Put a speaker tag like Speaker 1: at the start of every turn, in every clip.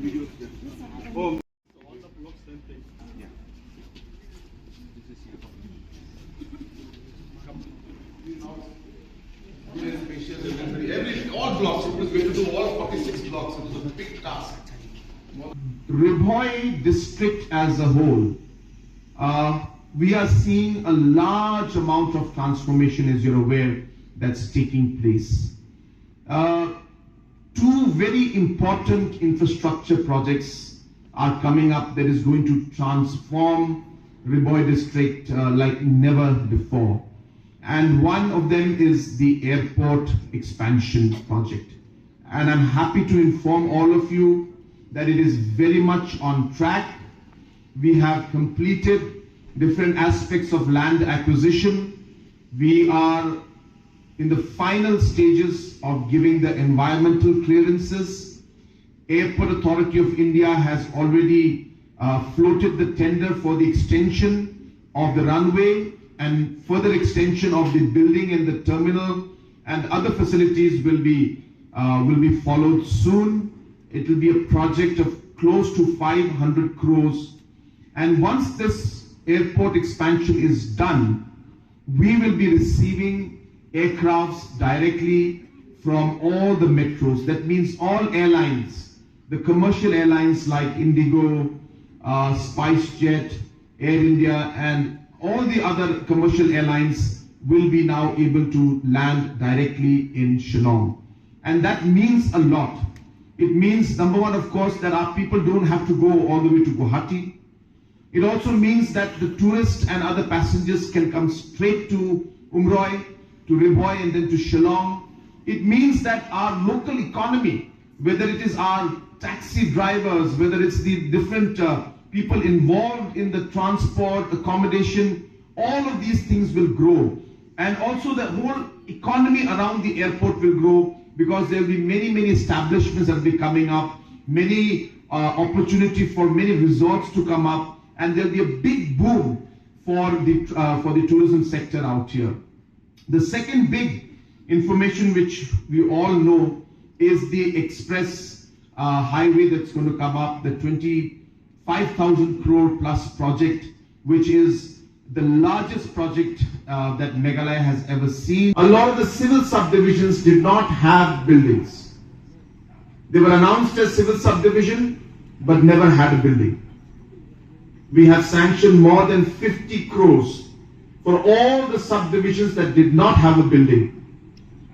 Speaker 1: Oh. All blocks, it was going to do all 46 blocks. It was a big task.
Speaker 2: Bhoirymbong district as a whole, we are seeing a large amount of transformation, as you're aware, that's taking place. Two very important infrastructure projects are coming up that is going to transform Bhoirymbong district like never before. And one of them is the airport expansion project. And I'm happy to inform all of you that it is very much on track. We have completed different aspects of land acquisition. We are in the final stages of giving the environmental clearances. Airport Authority of India has already floated the tender for the extension of the runway and further extension of the building and the terminal, and other facilities will be followed soon. It will be a project of close to 500 crores. And once this airport expansion is done, we will be receiving aircrafts directly from all the metros. That means all airlines, the commercial airlines like Indigo, SpiceJet, Air India, and all the other commercial airlines will be now able to land directly in Shillong. And that means a lot. It means, number one, of course, that our people don't have to go all the way to Guwahati. It also means that the tourists and other passengers can come straight to Umroi, to Bhoirymbong, and then to Shillong. It means that our local economy, whether it is our taxi drivers, whether it's the different people involved in the transport, accommodation, all of these things will grow. And also the whole economy around the airport will grow, because there will be many establishments that will be coming up, many opportunity for many resorts to come up, and there will be a big boom for the tourism sector out here. The second big information which we all know is the express highway that's going to come up, the 25,000 crore plus project, which is the largest project that Meghalaya has ever seen. A lot of the civil subdivisions did not have buildings. They were announced as civil subdivision, but never had a building. We have sanctioned more than 50 crores for all the subdivisions that did not have a building,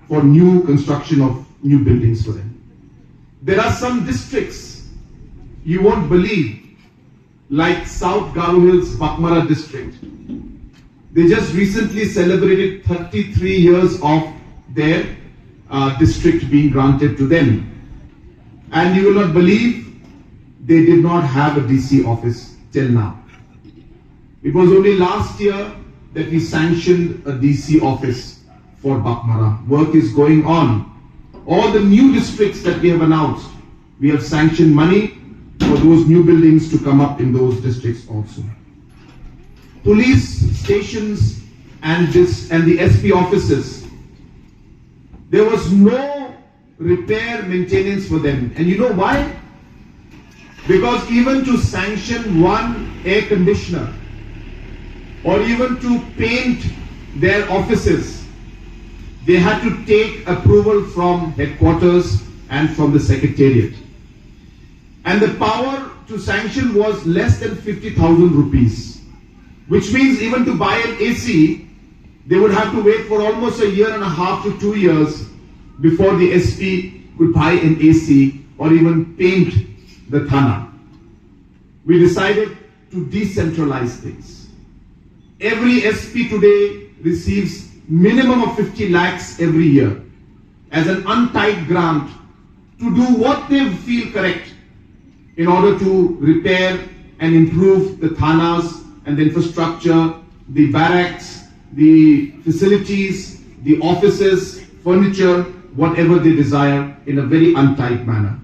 Speaker 2: for new construction of new buildings for them. There are some districts you won't believe, like South Garo Hills Bakmara district. They just recently celebrated 33 years of their district being granted to them. And you will not believe, they did not have a DC office till now. It was only last year that we sanctioned a DC office for Bakmara. Work is going on. All the new districts that we have announced, we have sanctioned money for those new buildings to come up in those districts also. Police stations and the SP offices, there was no repair maintenance for them. And you know why? Because even to sanction one air conditioner, or even to paint their offices, they had to take approval from headquarters and from the secretariat. And the power to sanction was less than 50,000 rupees, which means even to buy an AC, they would have to wait for almost a year and a half to 2 years before the SP could buy an AC or even paint the Thana. We decided to decentralize things. Every SP today receives minimum of 50 lakhs every year as an untied grant to do what they feel correct in order to repair and improve the thanas and the infrastructure, the barracks, the facilities, the offices, furniture, whatever they desire in a very untied manner.